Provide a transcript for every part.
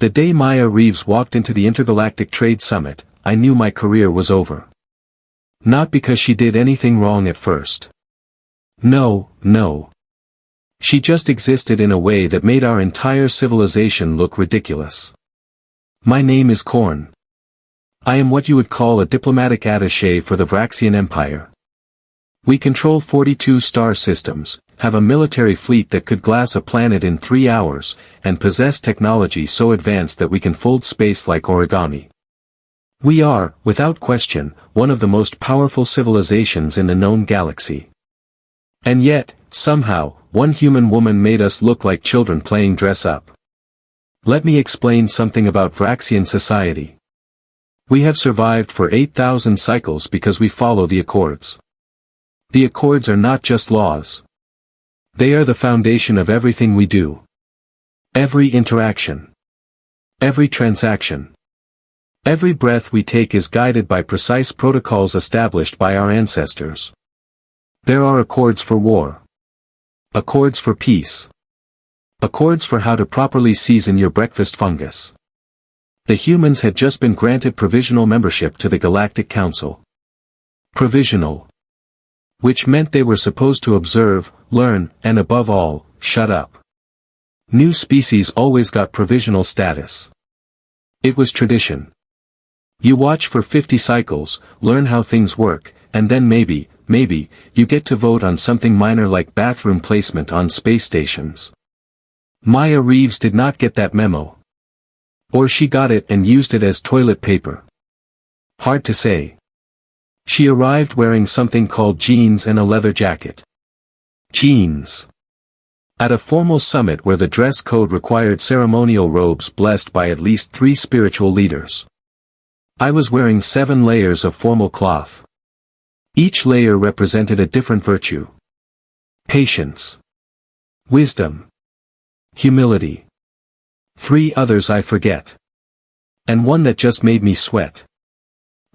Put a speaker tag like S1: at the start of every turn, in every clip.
S1: The day Maya Reeves walked into the Intergalactic Trade Summit, I knew my career was over. Not because she did anything wrong at first. No. She just existed in a way that made our entire civilization look ridiculous. My name is Korn. I am what you would call a diplomatic attaché for the Vraxian Empire. We control 42 star systems, have a military fleet that could glass a planet in 3 hours, and possess technology so advanced that we can fold space like origami. We are, without question, one of the most powerful civilizations in the known galaxy. And yet, somehow, one human woman made us look like children playing dress-up. Let me explain something about Vraxian society. We have survived for 8,000 cycles because we follow the Accords. The Accords are not just laws. They are the foundation of everything we do. Every interaction. Every transaction. Every breath we take is guided by precise protocols established by our ancestors. There are accords for war. Accords for peace. Accords for how to properly season your breakfast fungus. The humans had just been granted provisional membership to the Galactic Council. Provisional. Which meant they were supposed to observe, learn, and above all, shut up. New species always got provisional status. It was tradition. You watch for 50 cycles, learn how things work, and then maybe, you get to vote on something minor like bathroom placement on space stations. Maya Reeves did not get that memo. Or she got it and used it as toilet paper. Hard to say. She arrived wearing something called jeans and a leather jacket. Jeans. At a formal summit where the dress code required ceremonial robes blessed by at least 3 spiritual leaders. I was wearing 7 layers of formal cloth. Each layer represented a different virtue. Patience. Wisdom. Humility. 3 others I forget. And one that just made me sweat.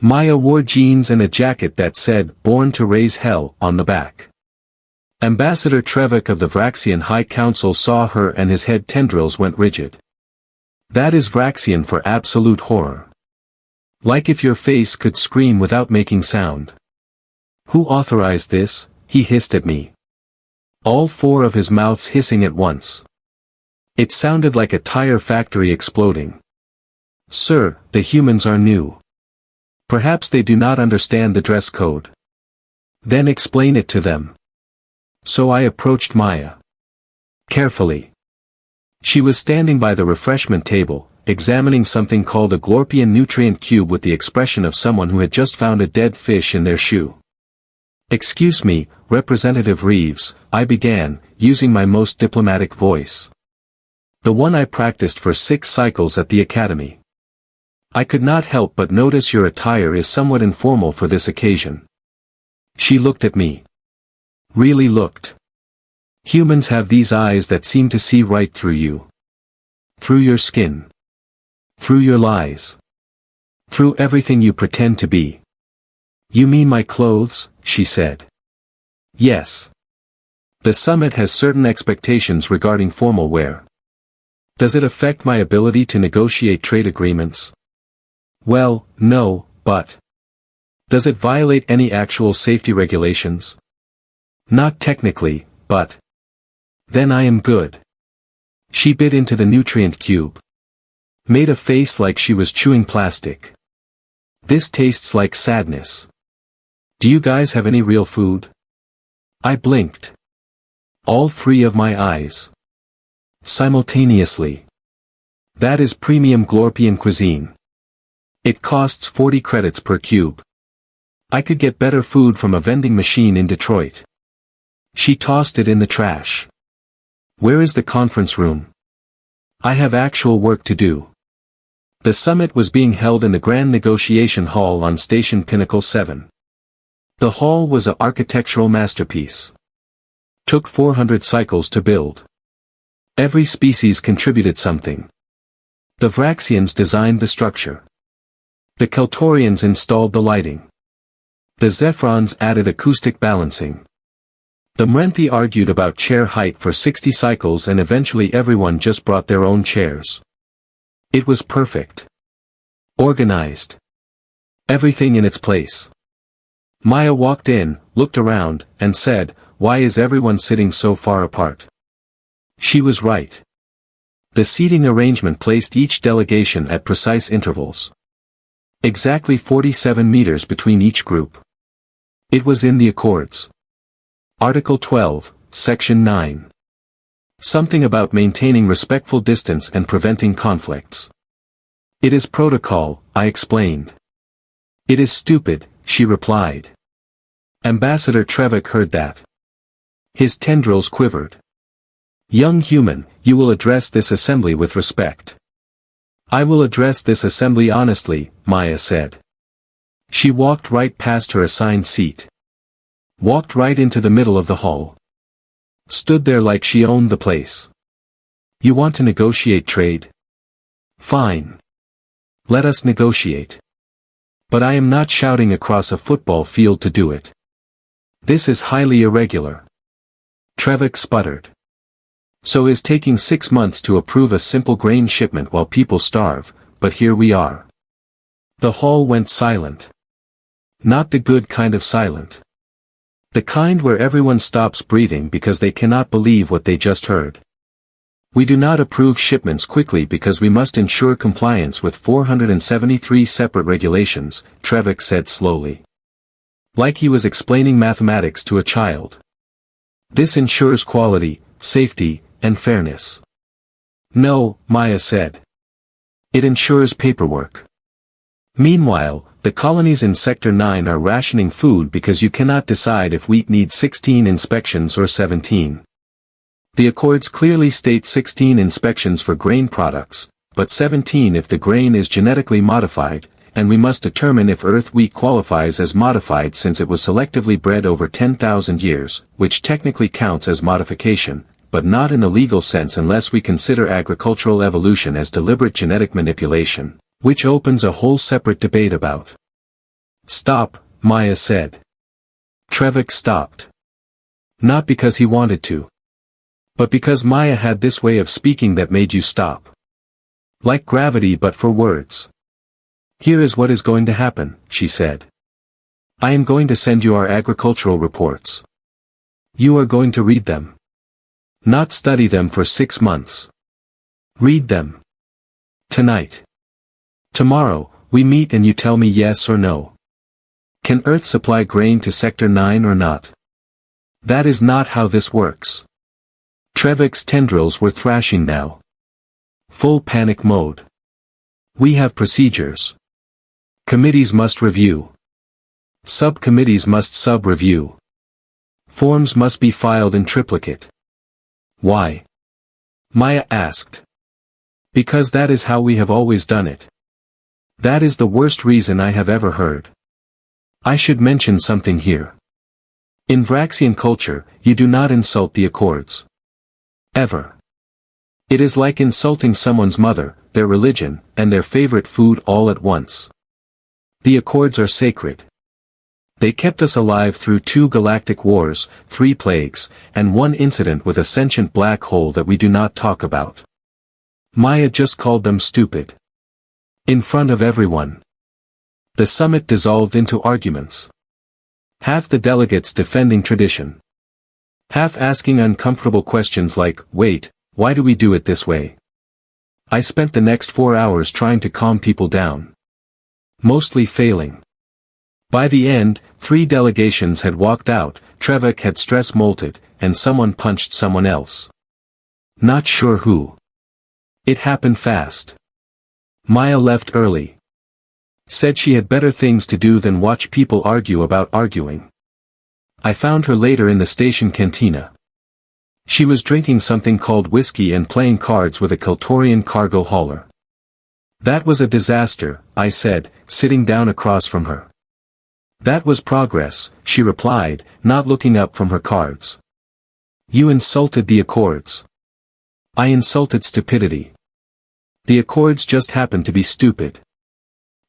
S1: Maya wore jeans and a jacket that said, "Born to Raise Hell," on the back. Ambassador Trevik of the Vraxian High Council saw her and his head tendrils went rigid. That is Vraxian for absolute horror. Like if your face could scream without making sound. Who authorized this? He hissed at me. All 4 of his mouths hissing at once. It sounded like a tire factory exploding. Sir, the humans are new. Perhaps they do not understand the dress code. Then explain it to them. So I approached Maya. Carefully. She was standing by the refreshment table, examining something called a Glorpian nutrient cube with the expression of someone who had just found a dead fish in their shoe. "Excuse me, Representative Reeves," I began, using my most diplomatic voice. The one I practiced for 6 cycles at the academy. "I could not help but notice your attire is somewhat informal for this occasion." She looked at me. Really looked. Humans have these eyes that seem to see right through you. Through your skin. Through your lies. Through everything you pretend to be. "You mean my clothes?" she said. "Yes. The summit has certain expectations regarding formal wear. Does it affect my ability to negotiate trade agreements?" "Well, no, but... Does it violate any actual safety regulations?" "Not technically, but... Then I am good." She bit into the nutrient cube. Made a face like she was chewing plastic. "This tastes like sadness. Do you guys have any real food?" I blinked. All 3 of my eyes. Simultaneously. "That is premium Glorpian cuisine. It costs 40 credits per cube. I could get better food from a vending machine in Detroit." She tossed it in the trash. "Where is the conference room?" "I have actual work to do." The summit was being held in the Grand Negotiation Hall on Station Pinnacle 7. The hall was an architectural masterpiece. Took 400 cycles to build. Every species contributed something. The Vraxians designed the structure. The Keltorians installed the lighting. The Zephrons added acoustic balancing. The Mrenthi argued about chair height for 60 cycles and eventually everyone just brought their own chairs. It was perfect. Organized. Everything in its place. Maya walked in, looked around, and said, "Why is everyone sitting so far apart?" She was right. The seating arrangement placed each delegation at precise intervals. Exactly 47 meters between each group. It was in the Accords. Article 12, Section 9. Something about maintaining respectful distance and preventing conflicts. "It is protocol," I explained. "It is stupid," she replied. Ambassador Trevik heard that. His tendrils quivered. "Young human, you will address this assembly with respect." "I will address this assembly honestly," Maya said. She walked right past her assigned seat. Walked right into the middle of the hall. Stood there like she owned the place. "You want to negotiate trade? Fine. Let us negotiate. But I am not shouting across a football field to do it. This is highly irregular." Trevik sputtered. "So is taking 6 months to approve a simple grain shipment while people starve, but here we are." The hall went silent. Not the good kind of silent. The kind where everyone stops breathing because they cannot believe what they just heard. "We do not approve shipments quickly because we must ensure compliance with 473 separate regulations," Trevik said slowly. Like he was explaining mathematics to a child. "This ensures quality, safety, and fairness." "No," Maya said. "It ensures paperwork." Meanwhile, the colonies in Sector 9 are rationing food because you cannot decide if wheat needs 16 inspections or 17. The Accords clearly state 16 inspections for grain products, but 17 if the grain is genetically modified, and we must determine if Earth wheat qualifies as modified since it was selectively bred over 10,000 years, which technically counts as modification, but not in the legal sense unless we consider agricultural evolution as deliberate genetic manipulation, which opens a whole separate debate about. "Stop," Maya said. Trevik stopped. Not because he wanted to. But because Maya had this way of speaking that made you stop. Like gravity but for words. "Here is what is going to happen," she said. "I am going to send you our agricultural reports. You are going to read them. Not study them for 6 months. Read them. Tonight. Tomorrow, we meet and you tell me yes or no. Can Earth supply grain to Sector 9 or not? That is not how this works." Trevik's tendrils were thrashing now. Full panic mode. "We have procedures. Committees must review. Subcommittees must sub-review. Forms must be filed in triplicate." "Why?" Maya asked. "Because that is how we have always done it. That is the worst reason I have ever heard. I should mention something here. In Vraxian culture, you do not insult the Accords. Ever. It is like insulting someone's mother, their religion, and their favorite food all at once. The Accords are sacred. They kept us alive through 2 galactic wars, 3 plagues, and 1 incident with a sentient black hole that we do not talk about." Maya just called them stupid. In front of everyone. The summit dissolved into arguments. Half the delegates defending tradition. Half asking uncomfortable questions like, "Wait, why do we do it this way?" I spent the next 4 hours trying to calm people down. Mostly failing. By the end, 3 delegations had walked out, Trevik had stress molted, and someone punched someone else. Not sure who. It happened fast. Maya left early. Said she had better things to do than watch people argue about arguing. I found her later in the station cantina. She was drinking something called whiskey and playing cards with a Keltorian cargo hauler. "That was a disaster," I said, sitting down across from her. "That was progress," she replied, not looking up from her cards. "You insulted the Accords." "I insulted stupidity. The Accords just happen to be stupid.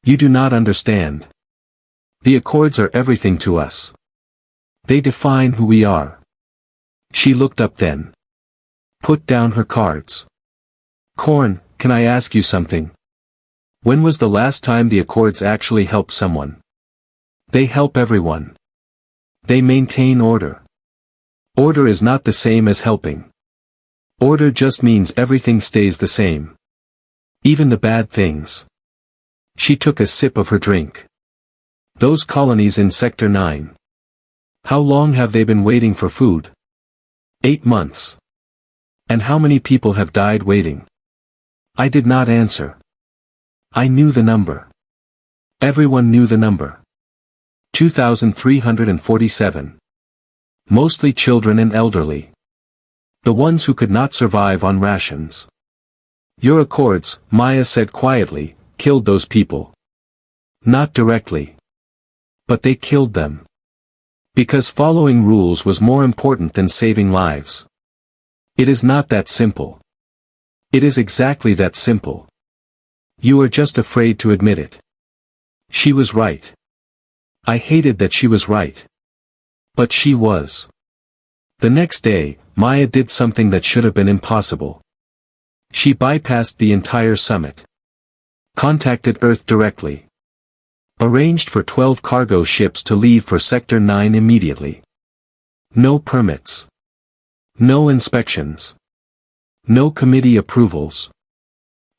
S1: You do not understand. The Accords are everything to us. They define who we are." She looked up then. Put down her cards. "Corn, can I ask you something? When was the last time the Accords actually helped someone? They help everyone. They maintain order. Order is not the same as helping. Order just means everything stays the same. Even the bad things. She took a sip of her drink. Those colonies in Sector 9. How long have they been waiting for food? 8 months. And how many people have died waiting? I did not answer. I knew the number. Everyone knew the number. 2,347. Mostly children and elderly. The ones who could not survive on rations. Your Accords, Maya said quietly, killed those people. Not directly. But they killed them. Because following rules was more important than saving lives. It is not that simple. It is exactly that simple. You are just afraid to admit it. She was right. I hated that she was right. But she was. The next day, Maya did something that should have been impossible. She bypassed the entire summit. Contacted Earth directly. Arranged for 12 cargo ships to leave for Sector 9 immediately. No permits. No inspections. No committee approvals.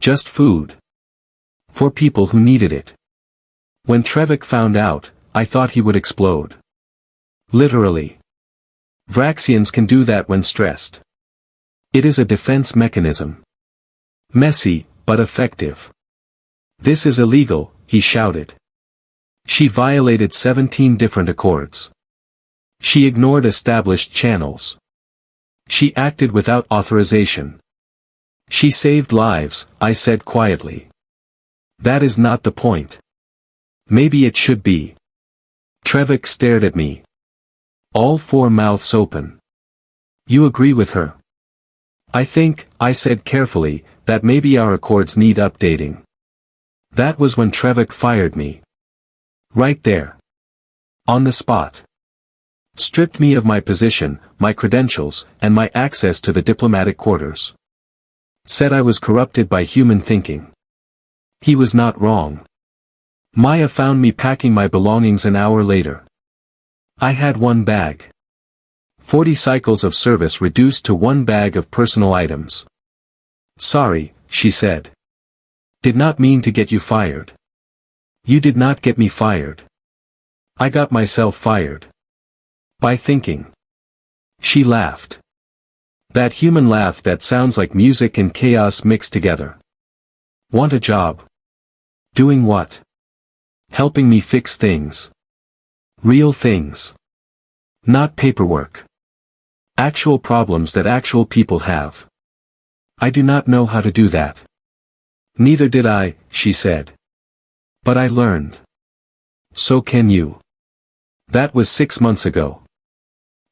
S1: Just food. For people who needed it. When Trevik found out, I thought he would explode. Literally. Vraxians can do that when stressed. It is a defense mechanism. Messy, but effective. This is illegal, he shouted. She violated 17 different Accords. She ignored established channels. She acted without authorization. She saved lives, I said quietly. That is not the point. Maybe it should be. Trevik stared at me. All 4 mouths open. You agree with her? I think, I said carefully, that maybe our Accords need updating. That was when Trevik fired me. Right there. On the spot. Stripped me of my position, my credentials, and my access to the diplomatic quarters. Said I was corrupted by human thinking. He was not wrong. Maya found me packing my belongings an hour later. I had 1 bag. 40 cycles of service reduced to 1 bag of personal items. Sorry, she said. Did not mean to get you fired. You did not get me fired. I got myself fired. By thinking. She laughed. That human laugh that sounds like music and chaos mixed together. Want a job? Doing what? Helping me fix things. Real things. Not paperwork. Actual problems that actual people have. I do not know how to do that. Neither did I, she said. But I learned. So can you. That was 6 months ago.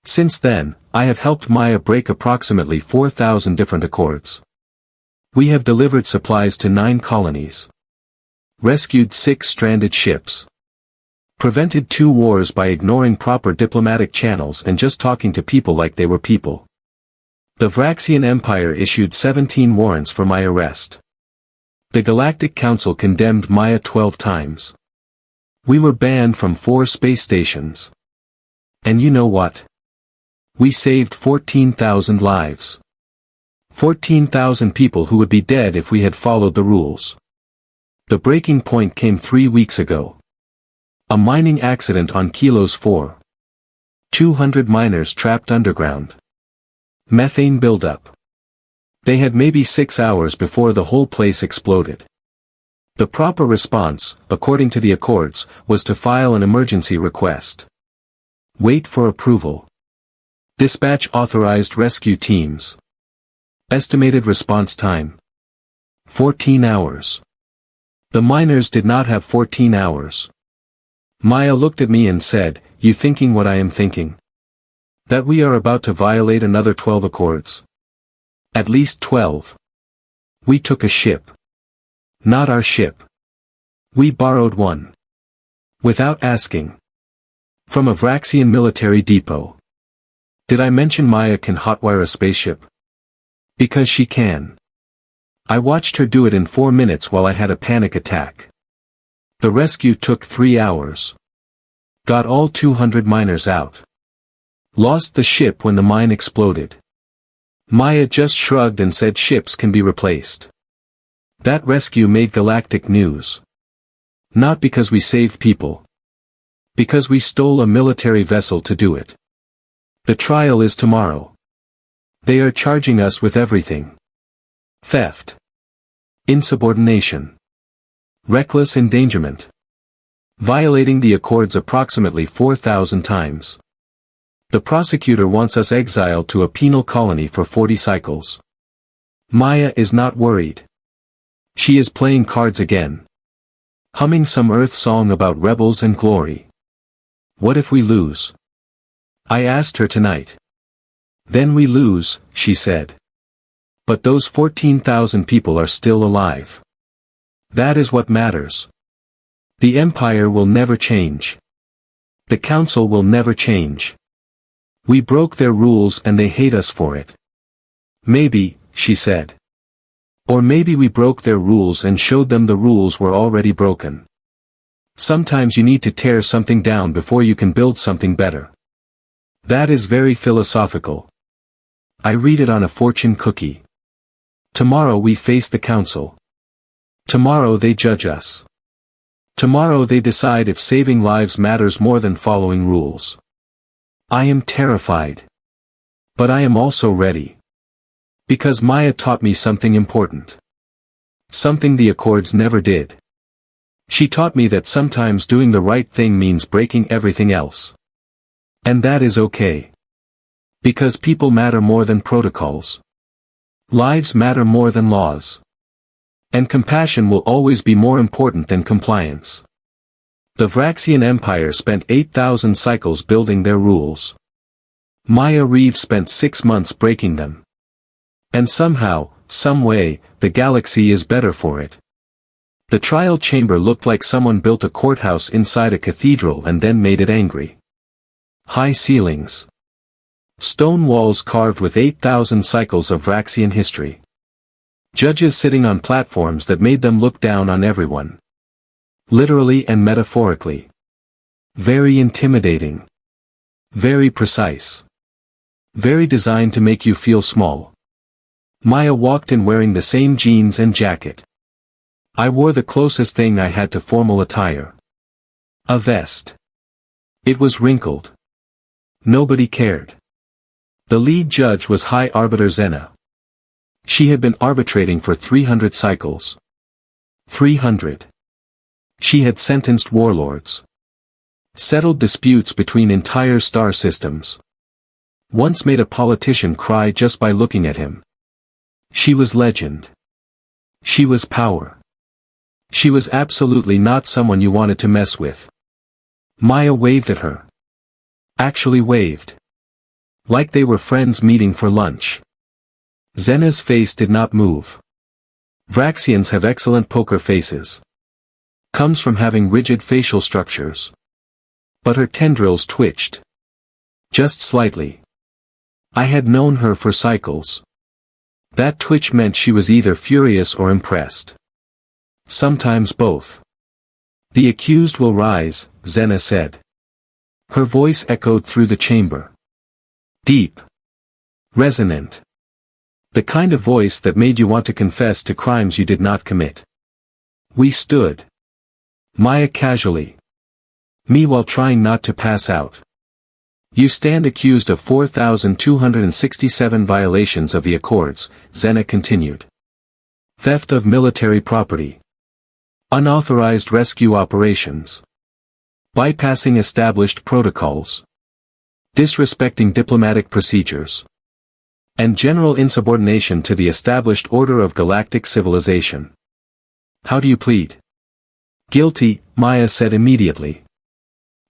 S1: Since then, I have helped Maya break approximately 4,000 different Accords. We have delivered supplies to 9 colonies. Rescued 6 stranded ships. Prevented 2 wars by ignoring proper diplomatic channels and just talking to people like they were people. The Vraxian Empire issued 17 warrants for my arrest. The Galactic Council condemned Maya 12 times. We were banned from 4 space stations. And you know what? We saved 14,000 lives. 14,000 people who would be dead if we had followed the rules. The breaking point came 3 weeks ago. A mining accident on Kilos 4. 200 miners trapped underground. Methane buildup. They had maybe 6 hours before the whole place exploded. The proper response, according to the Accords, was to file an emergency request. Wait for approval. Dispatch authorized rescue teams. Estimated response time. 14 hours. The miners did not have 14 hours. Maya looked at me and said, "You thinking what I am thinking? That we are about to violate another 12 Accords? At least 12. We took a ship. Not our ship. We borrowed one. Without asking. From a Vraxian military depot. Did I mention Maya can hotwire a spaceship? Because she can. I watched her do it in 4 minutes while I had a panic attack. The rescue took 3 hours. Got all 200 miners out. Lost the ship when the mine exploded. Maya just shrugged and said ships can be replaced. That rescue made galactic news. Not because we saved people. Because we stole a military vessel to do it. The trial is tomorrow. They are charging us with everything. Theft. Insubordination. Reckless endangerment. Violating the accords approximately 4,000 times. The prosecutor wants us exiled to a penal colony for 40 cycles. Maya is not worried. She is playing cards again. Humming some Earth song about rebels and glory. What if we lose? I asked her tonight. Then we lose, she said. But those 14,000 people are still alive. That is what matters. The Empire will never change. The Council will never change. We broke their rules and they hate us for it. Maybe, she said. Or maybe we broke their rules and showed them the rules were already broken. Sometimes you need to tear something down before you can build something better. That is very philosophical. I read it on a fortune cookie. Tomorrow we face the Council. Tomorrow they judge us. Tomorrow they decide if saving lives matters more than following rules. I am terrified. But I am also ready. Because Maya taught me something important. Something the Accords never did. She taught me that sometimes doing the right thing means breaking everything else. And that is okay. Because people matter more than protocols. Lives matter more than laws. And compassion will always be more important than compliance. The Vraxian Empire spent 8,000 cycles building their rules. Maya Reeves spent 6 months breaking them. And somehow, some way, the galaxy is better for it. The trial chamber looked like someone built a courthouse inside a cathedral and then made it angry. High ceilings. Stone walls carved with 8,000 cycles of Vraxian history. Judges sitting on platforms that made them look down on everyone. Literally and metaphorically. Very intimidating. Very precise. Very designed to make you feel small. Maya walked in wearing the same jeans and jacket. I wore the closest thing I had to formal attire. A vest. It was wrinkled. Nobody cared. The lead judge was High Arbiter Zena. She had been arbitrating for 300 cycles. 300. She had sentenced warlords. Settled disputes between entire star systems. Once made a politician cry just by looking at him. She was legend. She was power. She was absolutely not someone you wanted to mess with. Maya waved at her. Actually waved. Like they were friends meeting for lunch. Zena's face did not move. Vraxians have excellent poker faces. Comes from having rigid facial structures. But her tendrils twitched. Just slightly. I had known her for cycles. That twitch meant she was either furious or impressed. Sometimes both. The accused will rise, Zena said. Her voice echoed through the chamber. Deep. Resonant. The kind of voice that made you want to confess to crimes you did not commit. We stood. Maya casually. Me while trying not to pass out. You stand accused of 4,267 violations of the Accords, Zena continued. Theft of military property. Unauthorized rescue operations. Bypassing established protocols. Disrespecting diplomatic procedures. And general insubordination to the established order of galactic civilization. How do you plead? Guilty, Maya said immediately.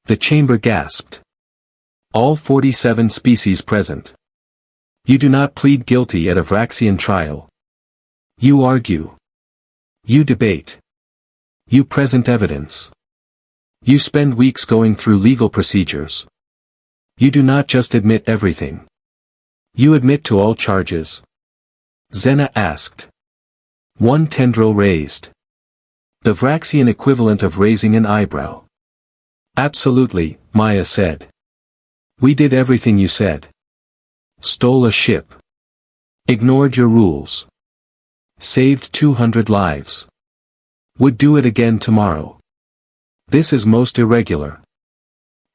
S1: The chamber gasped. All 47 species present. You do not plead guilty at a Vraxian trial. You argue. You debate. You present evidence. You spend weeks going through legal procedures. You do not just admit everything. You admit to all charges. Zena asked. One tendril raised. The Vraxian equivalent of raising an eyebrow. Absolutely, Maya said. We did everything you said. Stole a ship. Ignored your rules. Saved 200 lives. Would do it again tomorrow. This is most irregular.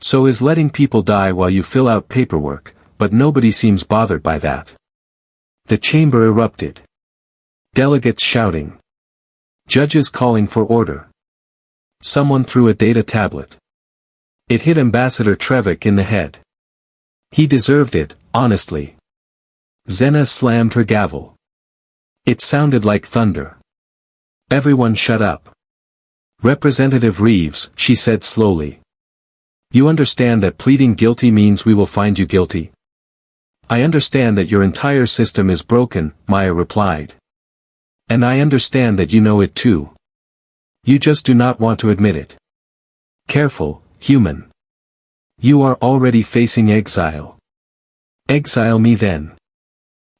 S1: So is letting people die while you fill out paperwork, but nobody seems bothered by that. The chamber erupted. Delegates shouting. Judges calling for order. Someone threw a data tablet. It hit Ambassador Trevik in the head. He deserved it, honestly. Xena slammed her gavel. It sounded like thunder. Everyone shut up. Representative Reeves, she said slowly. You understand that pleading guilty means we will find you guilty? I understand that your entire system is broken, Maya replied. And I understand that you know it too. You just do not want to admit it. Careful, human. You are already facing exile. Exile me then.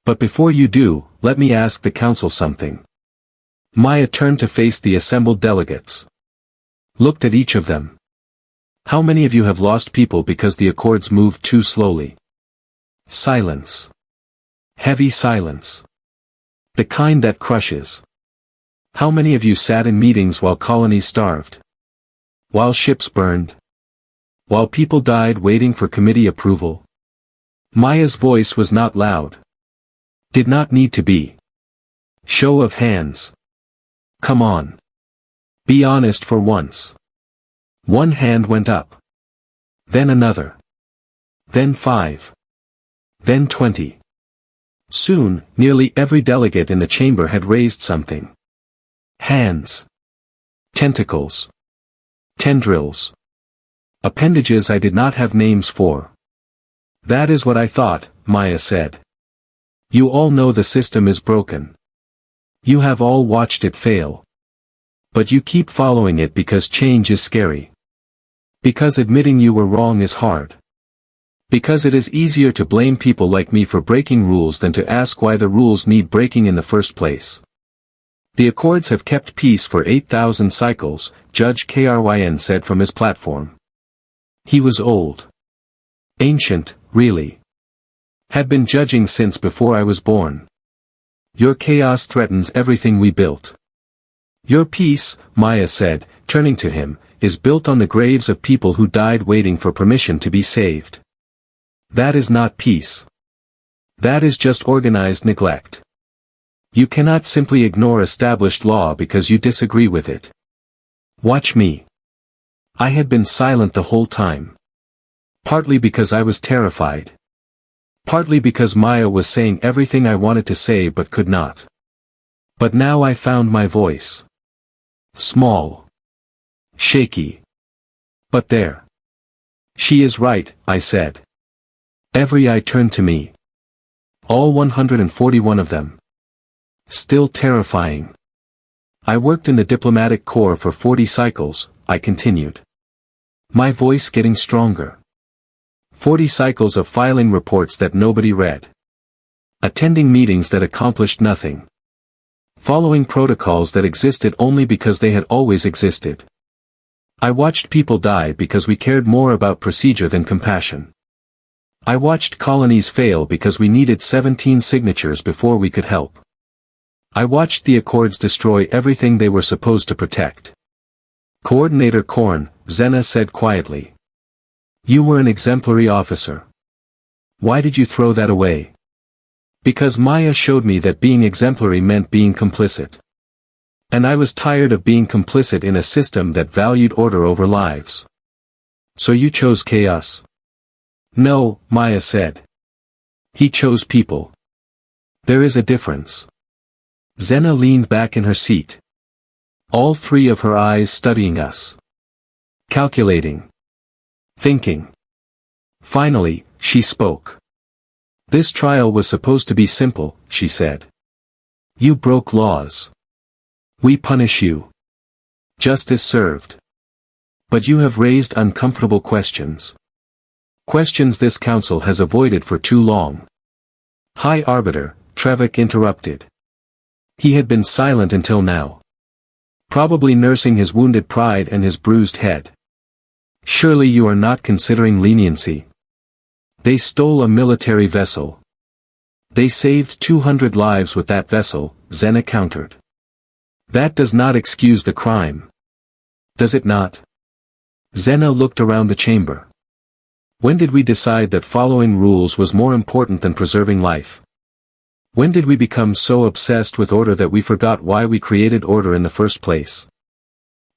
S1: But before you do, let me ask the council something. Maya turned to face the assembled delegates. Looked at each of them. How many of you have lost people because the accords moved too slowly? Silence. Heavy silence. The kind that crushes. How many of you sat in meetings while colonies starved? While ships burned? While people died waiting for committee approval? Maya's voice was not loud. Did not need to be. Show of hands. Come on. Be honest for once. One hand went up. Then another. Then 5. Then 20. Soon, nearly every delegate in the chamber had raised something. Hands. Tentacles. Tendrils. Appendages I did not have names for. That is what I thought, Maya said. You all know the system is broken. You have all watched it fail. But you keep following it because change is scary. Because admitting you were wrong is hard. Because it is easier to blame people like me for breaking rules than to ask why the rules need breaking in the first place. The Accords have kept peace for 8,000 cycles, Judge Kryn said from his platform. He was old. Ancient, really. Had been judging since before I was born. Your chaos threatens everything we built. Your peace, Maya said, turning to him, is built on the graves of people who died waiting for permission to be saved. That is not peace. That is just organized neglect. You cannot simply ignore established law because you disagree with it. Watch me. I had been silent the whole time. Partly because I was terrified. Partly because Maya was saying everything I wanted to say but could not. But now I found my voice. Small. Shaky. But there. She is right, I said. Every eye turned to me. All 141 of them. Still terrifying. I worked in the diplomatic corps for 40 cycles, I continued. My voice getting stronger. 40 cycles of filing reports that nobody read. Attending meetings that accomplished nothing. Following protocols that existed only because they had always existed. I watched people die because we cared more about procedure than compassion. I watched colonies fail because we needed 17 signatures before we could help. I watched the Accords destroy everything they were supposed to protect. Coordinator Korn, Xena said quietly. You were an exemplary officer. Why did you throw that away? Because Maya showed me that being exemplary meant being complicit. And I was tired of being complicit in a system that valued order over lives. So you chose chaos? No, Maya said. He chose people. There is a difference. Xena leaned back in her seat. All 3 of her eyes studying us. Calculating. Thinking. Finally, she spoke. This trial was supposed to be simple, she said. You broke laws. We punish you. Justice served. But you have raised uncomfortable questions. Questions this council has avoided for too long. High Arbiter, Trevik interrupted. He had been silent until now. Probably nursing his wounded pride and his bruised head. Surely you are not considering leniency. They stole a military vessel. They saved 200 lives with that vessel, Zena countered. That does not excuse the crime. Does it not? Zena looked around the chamber. When did we decide that following rules was more important than preserving life? When did we become so obsessed with order that we forgot why we created order in the first place?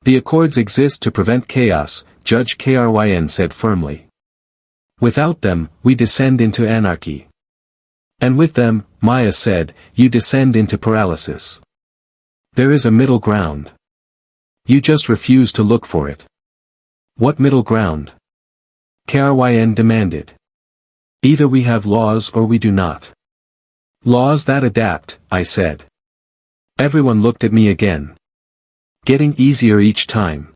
S1: The Accords exist to prevent chaos, Judge Kryn said firmly. Without them, we descend into anarchy. And with them, Maya said, you descend into paralysis. There is a middle ground. You just refuse to look for it. What middle ground? Kryn demanded. Either we have laws or we do not. Laws that adapt, I said. Everyone looked at me again. Getting easier each time.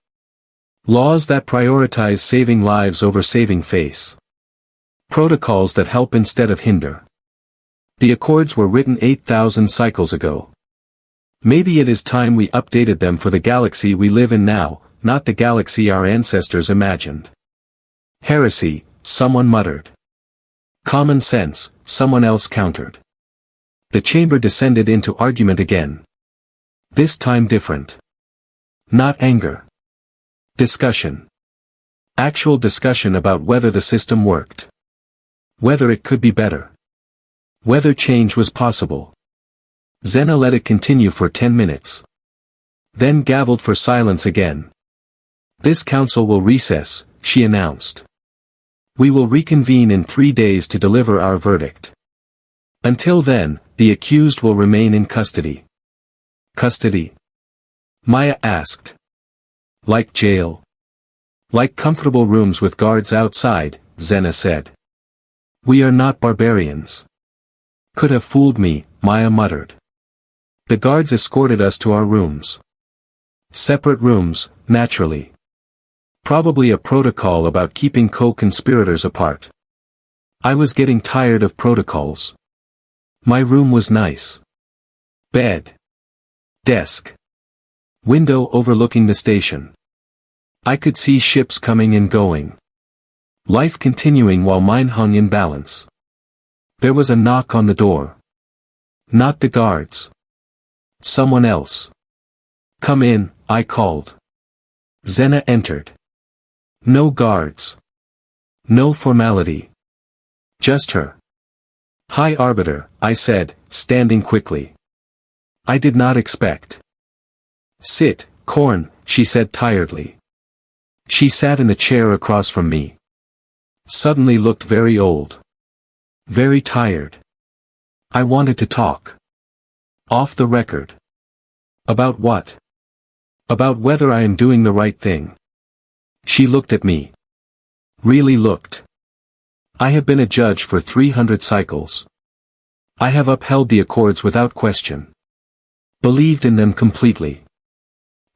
S1: Laws that prioritize saving lives over saving face. Protocols that help instead of hinder. The Accords were written 8,000 cycles ago. Maybe it is time we updated them for the galaxy we live in now, not the galaxy our ancestors imagined. Heresy, someone muttered. Common sense, someone else countered. The chamber descended into argument again. This time different. Not anger. Discussion. Actual discussion about whether the system worked. Whether it could be better. Whether change was possible. Zena let it continue for 10 minutes. Then gavelled for silence again. This council will recess, she announced. We will reconvene in 3 days to deliver our verdict. Until then, the accused will remain in custody. Custody? Maya asked. Like jail. Like comfortable rooms with guards outside, Zena said. We are not barbarians. Could have fooled me, Maya muttered. The guards escorted us to our rooms. Separate rooms, naturally. Probably a protocol about keeping co-conspirators apart. I was getting tired of protocols. My room was nice. Bed. Desk. Window overlooking the station. I could see ships coming and going. Life continuing while mine hung in balance. There was a knock on the door. Not the guards. Someone else. Come in, I called. Zena entered. No guards. No formality. Just her. High Arbiter, I said, standing quickly. I did not expect. Sit, Korn, she said tiredly. She sat in the chair across from me. Suddenly looked very old. Very tired. I wanted to talk. Off the record. About what? About whether I am doing the right thing. She looked at me. Really looked. I have been a judge for 300 cycles. I have upheld the Accords without question. Believed in them completely.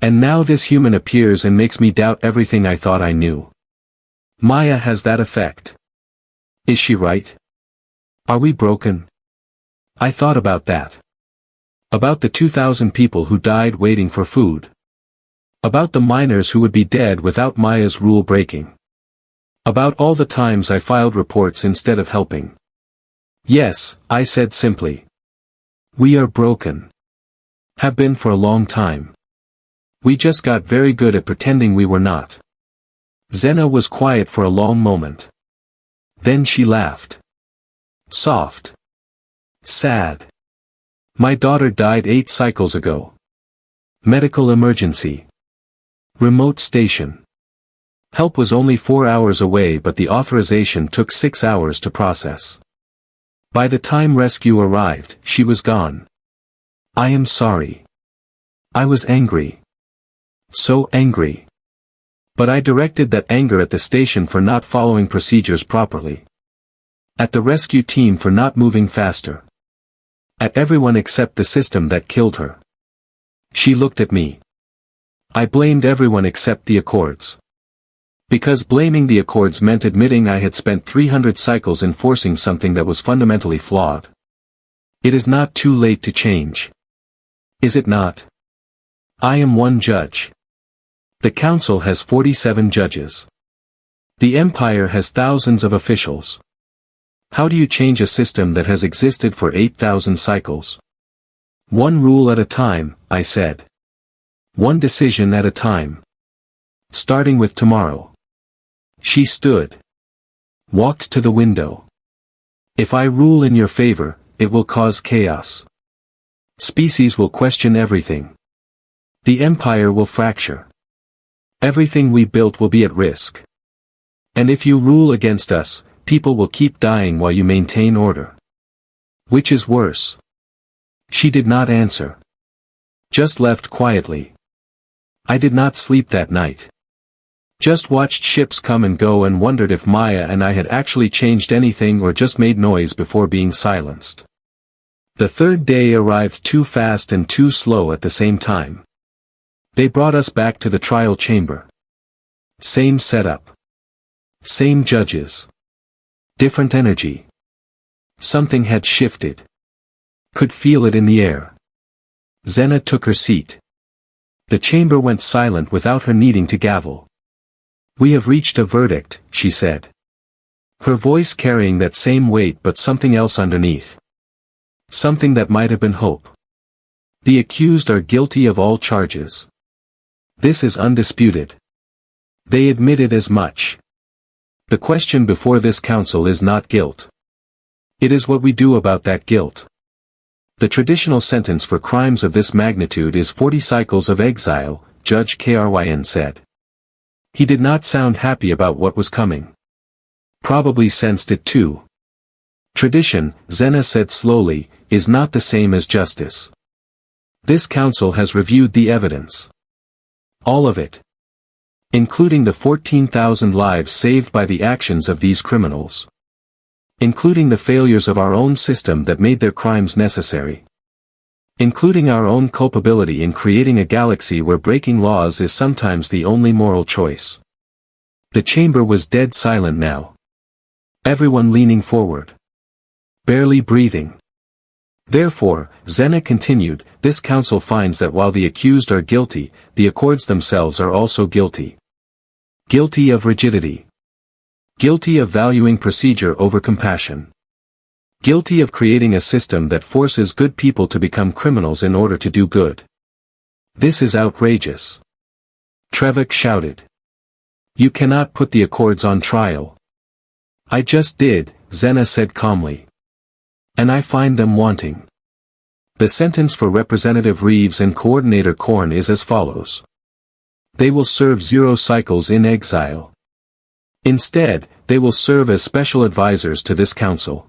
S1: And now this human appears and makes me doubt everything I thought I knew. Maya has that effect. Is she right? Are we broken? I thought about that. About the 2,000 people who died waiting for food. About the miners who would be dead without Maya's rule breaking. About all the times I filed reports instead of helping. Yes, I said simply. We are broken. Have been for a long time. We just got very good at pretending we were not. Zena was quiet for a long moment. Then she laughed. Soft. Sad. My daughter died 8 cycles ago. Medical emergency. Remote station. Help was only 4 hours away, but the authorization took 6 hours to process. By the time rescue arrived, she was gone. I am sorry. I was angry. So angry. But I directed that anger at the station for not following procedures properly. At the rescue team for not moving faster. At everyone except the system that killed her. She looked at me. I blamed everyone except the Accords. Because blaming the Accords meant admitting I had spent 300 cycles enforcing something that was fundamentally flawed. It is not too late to change. Is it not? I am one judge. The council has 47 judges. The empire has thousands of officials. How do you change a system that has existed for 8,000 cycles? One rule at a time, I said. One decision at a time. Starting with tomorrow. She stood. Walked to the window. If I rule in your favor, it will cause chaos. Species will question everything. The empire will fracture. Everything we built will be at risk. And if you rule against us, people will keep dying while you maintain order. Which is worse? She did not answer. Just left quietly. I did not sleep that night. Just watched ships come and go and wondered if Maya and I had actually changed anything or just made noise before being silenced. The third day arrived too fast and too slow at the same time. They brought us back to the trial chamber. Same setup. Same judges. Different energy. Something had shifted. Could feel it in the air. Xena took her seat. The chamber went silent without her needing to gavel. We have reached a verdict, she said. Her voice carrying that same weight but something else underneath. Something that might have been hope. The accused are guilty of all charges. This is undisputed. They admitted as much. The question before this council is not guilt. It is what we do about that guilt. The traditional sentence for crimes of this magnitude is 40 cycles of exile, Judge Kryn said. He did not sound happy about what was coming. Probably sensed it too. Tradition, Xena said slowly, is not the same as justice. This council has reviewed the evidence. All of it. Including the 14,000 lives saved by the actions of these criminals. Including the failures of our own system that made their crimes necessary. Including our own culpability in creating a galaxy where breaking laws is sometimes the only moral choice. The chamber was dead silent now. Everyone leaning forward. Barely breathing. Therefore, Xena continued, this council finds that while the accused are guilty, the Accords themselves are also guilty. Guilty of rigidity. Guilty of valuing procedure over compassion. Guilty of creating a system that forces good people to become criminals in order to do good. This is outrageous. Trevik shouted. You cannot put the Accords on trial. I just did, Xena said calmly. And I find them wanting. The sentence for Representative Reeves and Coordinator Korn is as follows. They will serve 0 cycles in exile. Instead, they will serve as special advisors to this council.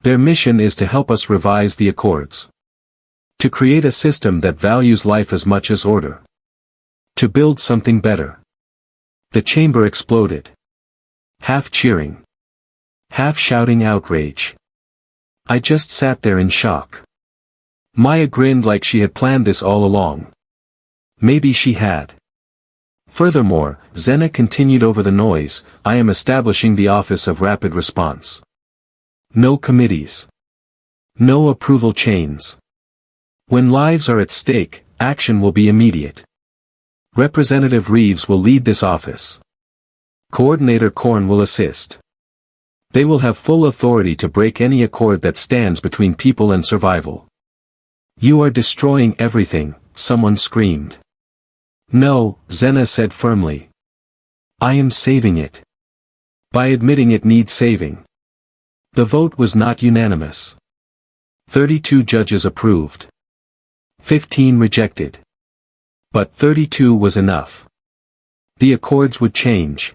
S1: Their mission is to help us revise the Accords. To create a system that values life as much as order. To build something better. The chamber exploded. Half cheering. Half shouting outrage. I just sat there in shock. Maya grinned like she had planned this all along. Maybe she had. Furthermore, Xena continued over the noise, I am establishing the Office of Rapid Response. No committees. No approval chains. When lives are at stake, action will be immediate. Representative Reeves will lead this office. Coordinator Korn will assist. They will have full authority to break any accord that stands between people and survival. You are destroying everything, someone screamed. No, Xena said firmly. I am saving it. By admitting it needs saving. The vote was not unanimous. 32 judges approved. 15 rejected. But 32 was enough. The Accords would change.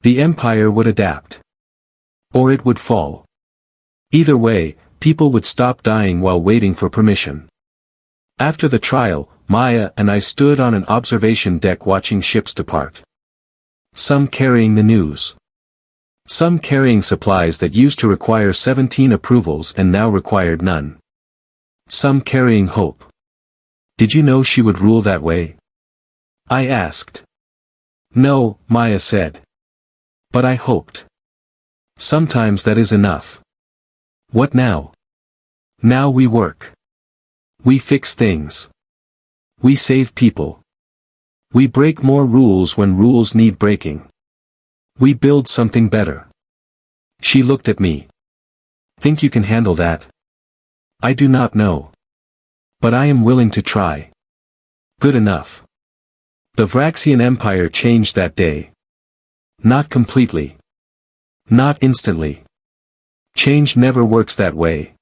S1: The Empire would adapt. Or it would fall. Either way, people would stop dying while waiting for permission. After the trial, Maya and I stood on an observation deck watching ships depart. Some carrying the news. Some carrying supplies that used to require 17 approvals and now required none. Some carrying hope. Did you know she would rule that way? I asked. No, Maya said. But I hoped. Sometimes that is enough. What now? Now we work. We fix things. We save people. We break more rules when rules need breaking. We build something better. She looked at me. Think you can handle that? I do not know. But I am willing to try. Good enough. The Vraxian Empire changed that day. Not completely. Not instantly. Change never works that way.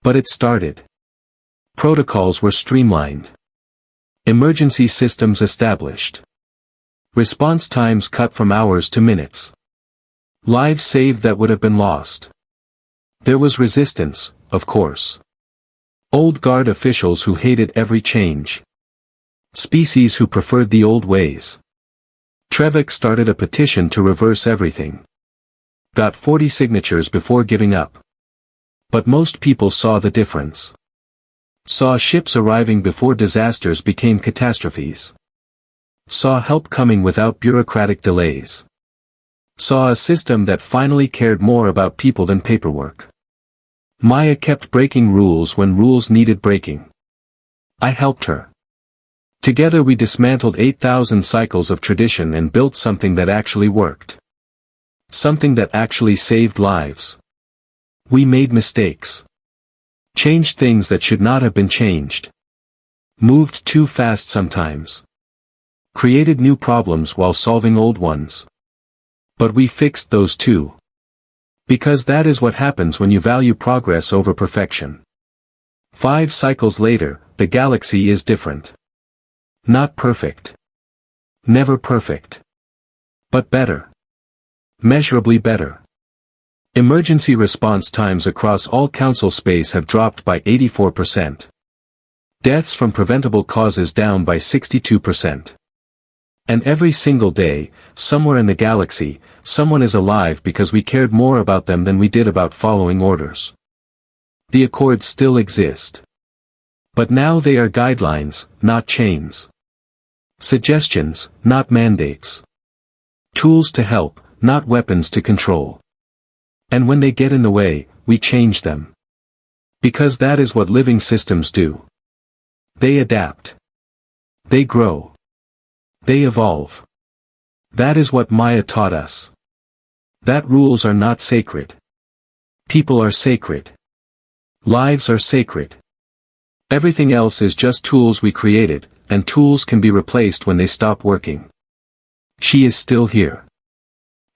S1: But it started. Protocols were streamlined. Emergency systems established. Response times cut from hours to minutes. Lives saved that would have been lost. There was resistance, of course. Old guard officials who hated every change. Species who preferred the old ways. Trevik started a petition to reverse everything. Got 40 signatures before giving up. But most people saw the difference. Saw ships arriving before disasters became catastrophes. Saw help coming without bureaucratic delays. Saw a system that finally cared more about people than paperwork. Maya kept breaking rules when rules needed breaking. I helped her. Together we dismantled 8,000 cycles of tradition and built something that actually worked. Something that actually saved lives. We made mistakes. Changed things that should not have been changed. Moved too fast sometimes. Created new problems while solving old ones. But we fixed those too. Because that is what happens when you value progress over perfection. 5 cycles later, the galaxy is different. Not perfect. Never perfect. But better. Measurably better. Emergency response times across all council space have dropped by 84%. Deaths from preventable causes down by 62%. And every single day, somewhere in the galaxy, someone is alive because we cared more about them than we did about following orders. The accords still exist. But now they are guidelines, not chains. Suggestions, not mandates. Tools to help, not weapons to control. And when they get in the way, we change them. Because that is what living systems do. They adapt. They grow. They evolve. That is what Maya taught us. That rules are not sacred. People are sacred. Lives are sacred. Everything else is just tools we created, and tools can be replaced when they stop working. She is still here.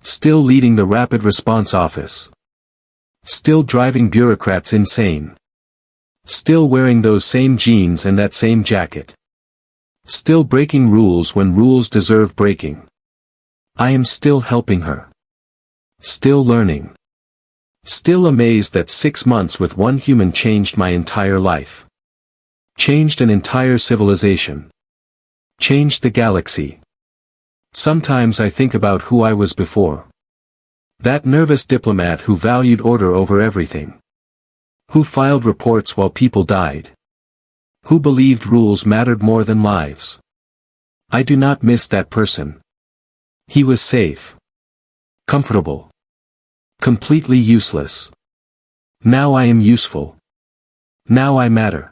S1: Still leading the Rapid Response Office. Still driving bureaucrats insane. Still wearing those same jeans and that same jacket. Still breaking rules when rules deserve breaking. I am still helping her. Still learning. Still amazed that 6 months with one human changed my entire life. Changed an entire civilization. Changed the galaxy. Sometimes I think about who I was before. That nervous diplomat who valued order over everything. Who filed reports while people died. Who believed rules mattered more than lives. I do not miss that person. He was safe. Comfortable. Completely useless. Now I am useful. Now I matter.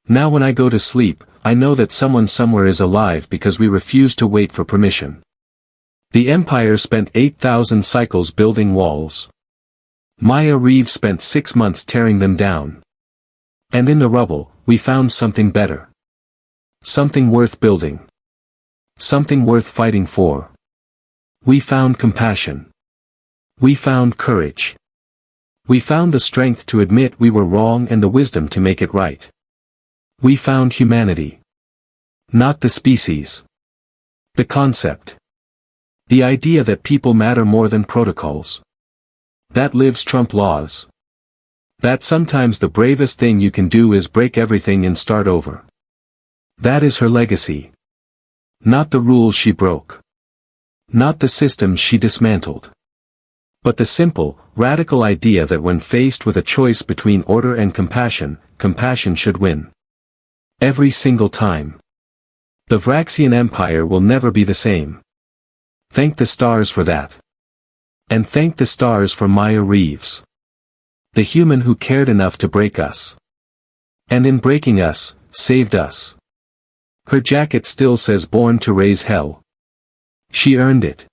S1: Now when I go to sleep, I know that someone somewhere is alive because we refuse to wait for permission. The Empire spent 8,000 cycles building walls. Maya Reeves spent 6 months tearing them down. And in the rubble, we found something better. Something worth building. Something worth fighting for. We found compassion. We found courage. We found the strength to admit we were wrong and the wisdom to make it right. We found humanity. Not the species. The concept. The idea that people matter more than protocols. That lives trump laws. That sometimes the bravest thing you can do is break everything and start over. That is her legacy. Not the rules she broke. Not the systems she dismantled. But the simple, radical idea that when faced with a choice between order and compassion, compassion should win. Every single time. The Vraxian Empire will never be the same. Thank the stars for that. And thank the stars for Maya Reeves. The human who cared enough to break us. And in breaking us, saved us. Her jacket still says born to raise hell. She earned it.